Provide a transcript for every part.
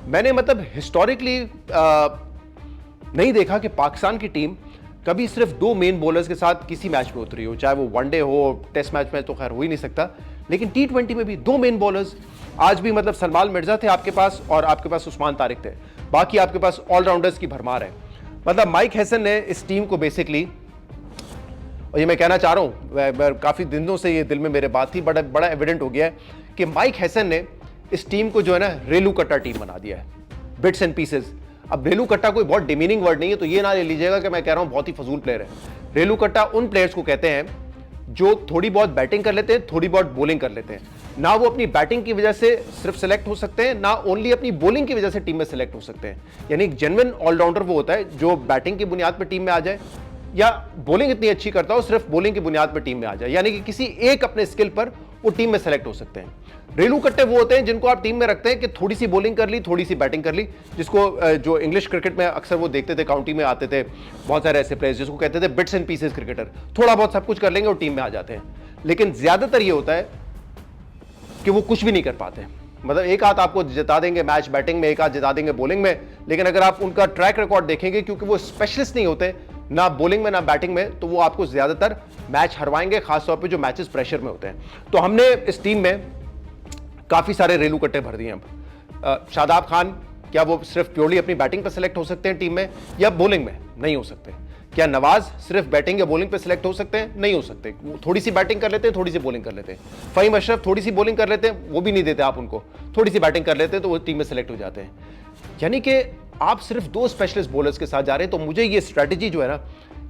मैंने मतलब हिस्टोरिकली नहीं देखा कि पाकिस्तान की टीम कभी सिर्फ दो मेन बॉलर्स के साथ किसी मैच में उतरी हो, चाहे वो वनडे हो, टेस्ट मैच में तो खैर हो ही नहीं सकता, लेकिन T20 में भी दो मेन बॉलर्स। आज भी मतलब सलमान मिर्जा थे आपके पास और आपके पास उस्मान तारिक थे, बाकी आपके पास ऑलराउंडर्स की भरमार है। मतलब माइक हैसन ने इस टीम को बेसिकली, और ये मैं कहना चाह रहा हूँ, काफ़ी दिनों से ये दिल में मेरे बात थी, बड़ा एविडेंट हो गया है कि माइक हैसन ने इस टीम को जो है ना रेलू कट्टा टीम बना दिया है, बिट्स एंड पीसेस। अब रेलू कट्टा कोई बहुत डिमीनिंग वर्ड नहीं है, तो ये ना ले लीजिएगा कि मैं कह रहा हूँ बहुत ही फजूल प्लेयर है। रेलू कट्टा उन प्लेयर्स को कहते हैं जो थोड़ी बहुत बैटिंग कर लेते हैं, थोड़ी बहुत बॉलिंग कर लेते हैं। ना वो अपनी बैटिंग की वजह से सिर्फ सेलेक्ट हो सकते हैं, ना ओनली अपनी बॉलिंग की वजह से टीम में सेलेक्ट हो सकते हैं। यानी एक जेन्युइन ऑलराउंडर वो होता है जो बैटिंग की बुनियाद पर टीम में आ जाए, या बॉलिंग इतनी अच्छी करता हो सिर्फ बॉलिंग की बुनियाद पर टीम में आ जाए, यानी कि किसी एक अपने स्किल पर वो टीम में सेलेक्ट हो सकते हैं। रेलू कट्टे वो होते हैं जिनको आप टीम में रखते हैं कि थोड़ी सी बॉलिंग कर ली, थोड़ी सी बैटिंग कर ली, जिसको जो इंग्लिश क्रिकेट में अक्सर वो देखते थे, काउंटी में आते थे बहुत सारे ऐसे प्लेयर्स जिसको कहते थे बिट्स एंड पीसेस क्रिकेटर, थोड़ा बहुत सब कुछ कर लेंगे और टीम में आ जाते हैं। लेकिन ज्यादातर ये होता है कि वो कुछ भी नहीं कर पाते। मतलब एक हाथ आपको जिता देंगे मैच बैटिंग में, एक हाथ जिता देंगे बॉलिंग में, लेकिन अगर आप उनका ट्रैक रिकॉर्ड देखेंगे, क्योंकि वो स्पेशलिस्ट नहीं होते ना बॉलिंग में ना बैटिंग में, तो वो आपको ज्यादातर मैच हरवाएंगे, खासतौर पे जो मैचेस प्रेशर में होते हैं। तो हमने इस टीम में काफी सारे रेलू कट्टे भर दिए। अब शादाब खान, क्या वो सिर्फ प्योरली अपनी बैटिंग पर सिलेक्ट हो सकते हैं टीम में, या बॉलिंग में? नहीं हो सकते। क्या नवाज सिर्फ बैटिंग या बॉलिंग पे सिलेक्ट हो सकते हैं? नहीं हो सकते। थोड़ी सी बैटिंग कर लेते हैं, थोड़ी सी बॉलिंग कर लेते हैं। फ़हीम अशरफ थोड़ी सी बॉलिंग कर लेते हैं, वो भी नहीं देते आप उनको, थोड़ी सी बैटिंग कर लेते हैं तो वो टीम में सिलेक्ट हो जाते हैं। यानी कि आप सिर्फ दो स्पेशलिस्ट बॉलर्स के साथ जा रहे हैं। तो मुझे ये स्ट्रैटेजी जो है ना,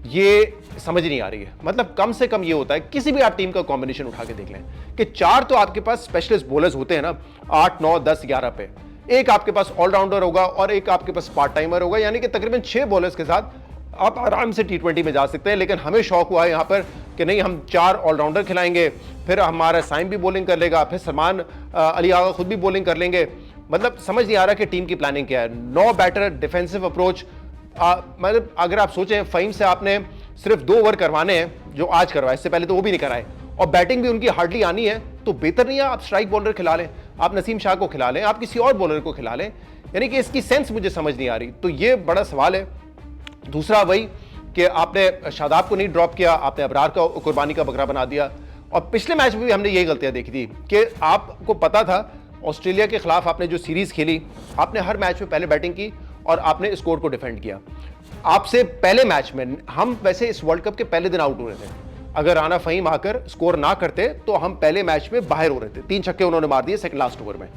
ये समझ नहीं आ रही है। मतलब कम से कम ये होता है, किसी भी आप टीम का कॉम्बिनेशन उठा के देख लें कि चार तो आपके पास स्पेशलिस्ट बॉलर्स होते हैं ना, 8, 9, 10, 11 पे, एक आपके पास ऑलराउंडर होगा और एक आपके पास पार्ट टाइमर होगा, यानी कि तकरीबन 6 बॉलर्स के साथ आप आराम से T20 में जा सकते हैं। लेकिन हमें शौक हुआ है यहाँ पर कि नहीं, हम 4 ऑलराउंडर खिलाएंगे, फिर हमारा साइम भी बॉलिंग कर लेगा, फिर सलमान अली आगा खुद भी बॉलिंग कर लेंगे। मतलब समझ नहीं आ रहा कि टीम की प्लानिंग क्या है। 9 बैटर डिफेंसिव अप्रोच, मतलब अगर आप सोचें फ़हीम से आपने सिर्फ 2 ओवर करवाने हैं, जो आज करवाए, इससे पहले तो वो भी नहीं कराए, और बैटिंग भी उनकी हार्डली आनी है, तो बेहतर नहीं है आप स्ट्राइक बॉलर खिला लें, आप नसीम शाह को खिला लें, आप किसी और बॉलर को खिला लें। यानी कि इसकी सेंस मुझे समझ नहीं आ रही। तो ये बड़ा सवाल है। दूसरा वही कि आपने शादाब को नहीं ड्रॉप किया, आपने अबरार का कुर्बानी का बकरा बना दिया। और पिछले मैच में भी हमने यही गलतियां देखी थी कि आपको पता था ऑस्ट्रेलिया के खिलाफ आपने जो सीरीज खेली, आपने हर मैच में पहले बैटिंग की और आपने स्कोर को डिफेंड किया। आपसे पहले मैच में हम वैसे इस वर्ल्ड कप के पहले दिन आउट हो रहे थे, अगर राना फ़हीम आकर स्कोर ना करते तो हम पहले मैच में बाहर हो रहे थे। 3 छक्के उन्होंने मार दिए सेकंड लास्ट ओवर में,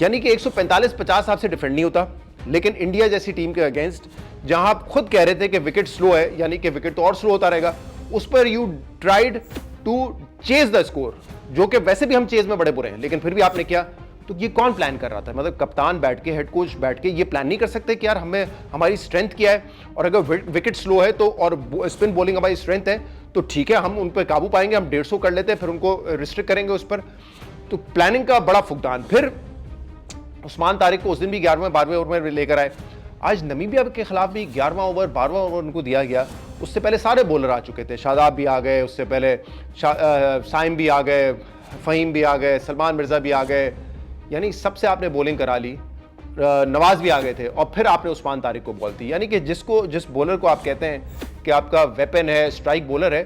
यानी कि 145-50 आपसे डिफेंड नहीं होता। लेकिन इंडिया जैसी टीम के अगेंस्ट, जहां आप खुद कह रहे थे कि विकेट स्लो है, यानी कि विकेट तो और स्लो होता रहेगा, उस पर you tried to chase the score, जो कि वैसे भी हम चेज में बड़े बुरे हैं, लेकिन फिर भी आपने किया। तो ये कौन प्लान कर रहा था? मतलब कप्तान बैठ के, हेड कोच बैठ के ये प्लान नहीं कर सकते कि यार हमें हमारी स्ट्रेंथ क्या है, और अगर विकेट स्लो है तो, और स्पिन बॉलिंग हमारी स्ट्रेंथ है, तो ठीक है, हम उन पर काबू पाएंगे, हम 150 कर लेते हैं, फिर उनको रिस्ट्रिक्ट करेंगे उस पर। तो प्लानिंग का बड़ा फुकदान। फिर उस्मान तारिक को उस दिन भी 11वें 12वें ओवर में लेकर आए। आज नमीबिया के खिलाफ भी 11वां ओवर 12वां ओवर उनको दिया गया। उससे पहले सारे बॉलर आ चुके थे, शादाब भी आ गए, उससे पहले साइम भी आ गए, फ़हीम भी आ गए, सलमान मिर्ज़ा भी आ गए, यानी सबसे आपने बॉलिंग करा ली, नवाज भी आ गए थे, और फिर आपने उस्मान तारिक को बॉल दी। यानी कि जिस बॉलर को आप कहते हैं कि आपका वेपन है, स्ट्राइक बॉलर है,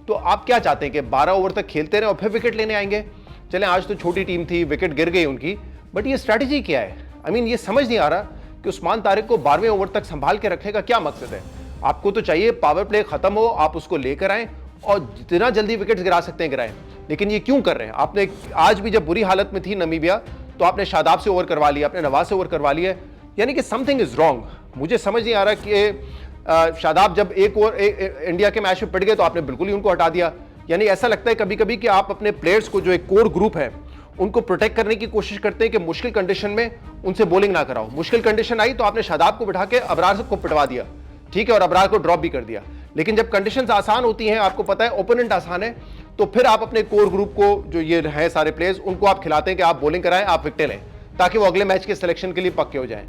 तो आप क्या चाहते हैं कि 12 ओवर तक खेलते रहे और फिर विकेट लेने आएंगे? चलें, आज तो छोटी टीम थी, विकेट गिर गई उनकी, बट ये स्ट्रैटेजी क्या है? आई मीन ये समझ नहीं आ रहा कि उस्मान तारिक को 12वें ओवर तक संभाल के रखने का क्या मकसद है। आपको तो चाहिए पावर प्ले खत्म हो, आप उसको लेकर आएं और जितना जल्दी विकेट्स गिरा सकते हैं गिराएं। लेकिन ये क्यों कर रहे हैं? आपने आज भी जब बुरी हालत में थी नमीबिया, तो आपने शादाब से ओवर करवा लिया, आपने नवाज से ओवर करवा लिया, यानी कि समथिंग इज रॉन्ग। मुझे समझ नहीं आ रहा कि शादाब जब एक ओवर इंडिया के मैच में पिट गए तो आपने बिल्कुल ही उनको हटा दिया। यानी ऐसा लगता है कभी कभी कि आप अपने प्लेयर्स को, जो एक कोर ग्रुप है, उनको प्रोटेक्ट करने की कोशिश करते हैं कि मुश्किल कंडीशन में उनसे बॉलिंग ना कराओ। मुश्किल कंडीशन आई तो आपने शादाब को बिठा के अबरार को पिटवा दिया, ठीक है, और अबरार को ड्रॉप भी कर दिया। लेकिन जब कंडीशंस आसान होती हैं, आपको पता है ओपोनेंट आसान है, तो फिर आप अपने कोर ग्रुप को, जो ये हैं सारे प्लेयर्स, उनको आप खिलाते हैं कि आप बॉलिंग कराएं, आप विकेट लें, ताकि वो अगले मैच के सिलेक्शन के लिए पक्के हो जाएं।